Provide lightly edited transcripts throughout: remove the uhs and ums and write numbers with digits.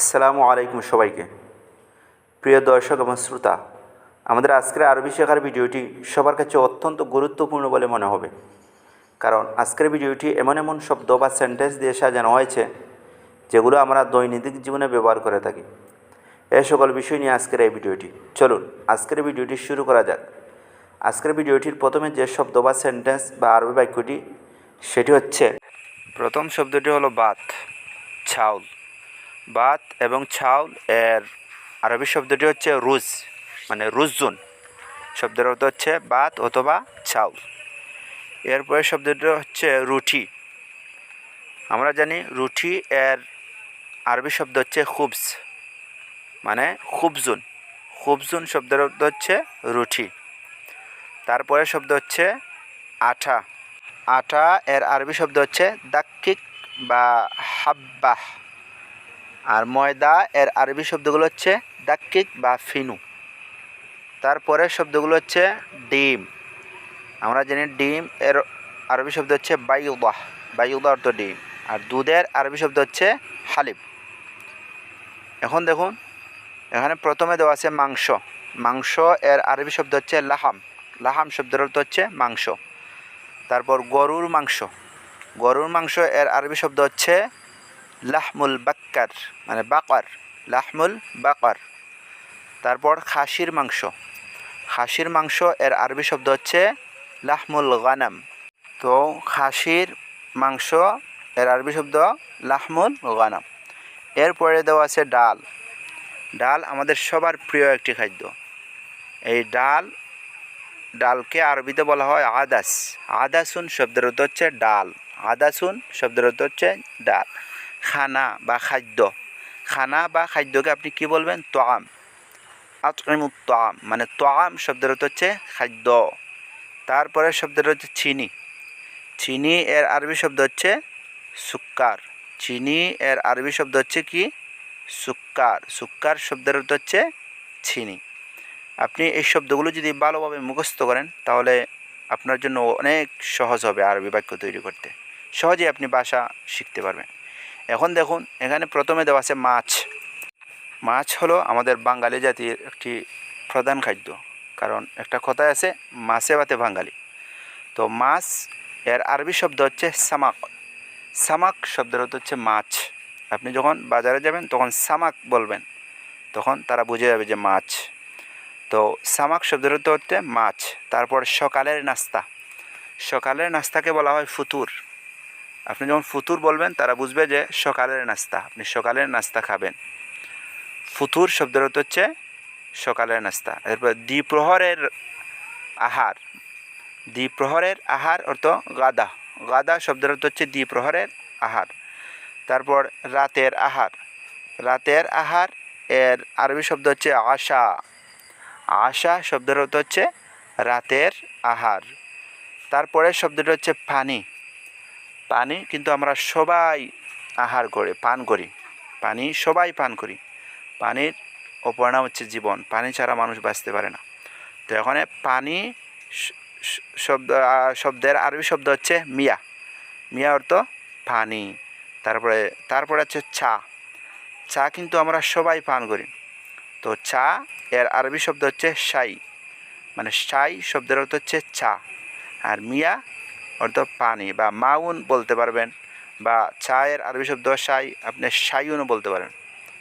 আসসালামু আলাইকুম সবাইকে। প্রিয় দর্শক এবং শ্রোতা, আমাদের আজকের আরবি শেখার ভিডিওটি সবার কাছে অত্যন্ত গুরুত্বপূর্ণ বলে মনে হবে, কারণ আজকের ভিডিওটি এমন এমন শব্দ বা সেন্টেন্স দিয়ে সাজানো হয়েছে যেগুলো আমরা দৈনন্দিন জীবনে ব্যবহার করে থাকি। এই সকল বিষয় নিয়ে আজকের এই ভিডিওটি। চলুন আজকের ভিডিওটি শুরু করা যাক। আজকের ভিডিওটির প্রথমে যে শব্দ বা সেন্টেন্স বা আরবি বাক্যটি, সেটি হচ্ছে, প্রথম শব্দটি হলো বাত, চাউল। বাত এবং চাউল এর আরবি শব্দটি হচ্ছে রুজ, মানে রুজুন। শব্দের অর্থ হচ্ছে বাত অথবা চাউল। এরপরে শব্দটি হচ্ছে রুটি। আমরা জানি রুটি এর আরবি শব্দ হচ্ছে খুবস, মানে খুবজুন। খুবজুন শব্দের অর্থ হচ্ছে রুটি। তারপরে শব্দ হচ্ছে আটা। আটা এর আরবি শব্দ হচ্ছে দাক্কিক বা হাব্বাহ। আর ময়দা এর আরবি শব্দগুলো হচ্ছে দাক্কিক বা ফিনু। তারপরে শব্দগুলো হচ্ছে ডিম। আমরা জানি ডিম এর আরবি শব্দ হচ্ছে বাইউদাহ। বাইউদাহ অর্থ ডিম। আর দুধের আরবি শব্দ হচ্ছে হালিব। এখন দেখুন, এখানে প্রথমে দেওয়া আছে মাংস। মাংস এর আরবি শব্দ হচ্ছে লাহাম। লাহাম শব্দের অর্থ হচ্ছে মাংস। তারপর গরুর মাংস। গরুর মাংস এর আরবি শব্দ হচ্ছে লাহমুল বাক্কার, মানে বাকার। লাহমুল বাকার। তারপর খাসির মাংস। খাসির মাংস এর আরবি শব্দ হচ্ছে লাহমুল গানাম। তো খাসির মাংস এর আরবি শব্দ লাহমুল গানাম। এরপরে দেওয়া আছে ডাল। ডাল আমাদের সবার প্রিয় একটি খাদ্য। এই ডালকে আরবিতে বলা হয় আদাস। আদাসুন শব্দের অর্থ হচ্ছে ডাল। আদাসুন শব্দের অর্থ হচ্ছে ডাল। খানা বা খাদ্য। খানা বা খাদ্যকে আপনি কি বলবেন? তোয়াম। আতইমুত তোয়াম, মানে তোয়াম শব্দের অর্থ হচ্ছে খাদ্য। তারপরে শব্দের হচ্ছে চিনি। চিনি এর আরবি শব্দ হচ্ছে সুক্কার। চিনি এর আরবি শব্দ হচ্ছে কি? সুক্কার। সুক্কার শব্দের অর্থ হচ্ছে চিনি। আপনি এই শব্দগুলো যদি ভালোভাবে মুখস্থ করেন তাহলে আপনার জন্য অনেক সহজ হবে আরবি বাক্য তৈরি করতে। সহজেই আপনি ভাষা শিখতে পারবেন। এখন দেখুন, এখানে প্রথমে দেওয়া আছে মাছ। মাছ হলো আমাদের বাঙালি জাতির একটি প্রধান খাদ্য, কারণ একটা কথায় আছে, মাছে ভাতে বাঙালি। তো মাছ এর আরবি শব্দ হচ্ছে সামাক। সামাক শব্দের অর্থ হচ্ছে মাছ। আপনি যখন বাজারে যাবেন তখন সামাক বলবেন, তখন তারা বুঝে যাবে যে মাছ। তো সামাক শব্দের অর্থ হচ্ছে মাছ। তারপর সকালের নাস্তা। সকালের নাস্তাকে বলা হয় ফুতুর। আপনি যখন ফুতুর বলবেন তারা বুঝবে যে সকালের নাস্তা, আপনি সকালের নাস্তা খাবেন। ফুতুর শব্দের অর্থ হচ্ছে সকালের নাস্তা। এরপর দ্বিপ্রহরের আহার। দ্বিপ্রহরের আহার অর্থ গাদা। গাদা শব্দের অর্থ হচ্ছে দ্বিপ্রহরের আহার। তারপর রাতের আহার। রাতের আহার এর আরবি শব্দ হচ্ছে আশা। আশা শব্দের অর্থ হচ্ছে রাতের আহার। তারপরে শব্দটি হচ্ছে পানি। পানি কিন্তু আমরা সবাই আহার করে পান করি। পানি সবাই পান করি। পানির অপর নাম হচ্ছে জীবন। পানি ছাড়া মানুষ বাঁচতে পারে না। তো এখানে পানি শব্দের আরবি শব্দ হচ্ছে মিয়া। মিয়া অর্থ পানি। তারপরে হচ্ছে চা। চা কিন্তু আমরা সবাই পান করি। তো চা এর আরবি শব্দ হচ্ছে শাই, মানে শাই শব্দের অর্থ হচ্ছে চা। আর মিয়া অর্থ পানি বা মাউন বলতে পারবেন, বা চায়ের আরবি শব্দ শাই, আপনি শাইউনও বলতে পারেন।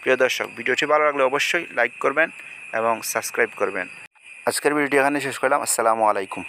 প্রিয় দর্শক, ভিডিওটি ভালো লাগলে অবশ্যই লাইক করবেন এবং সাবস্ক্রাইব করবেন। আজকের ভিডিওটি এখানে শেষ করলাম। আসসালামু আলাইকুম।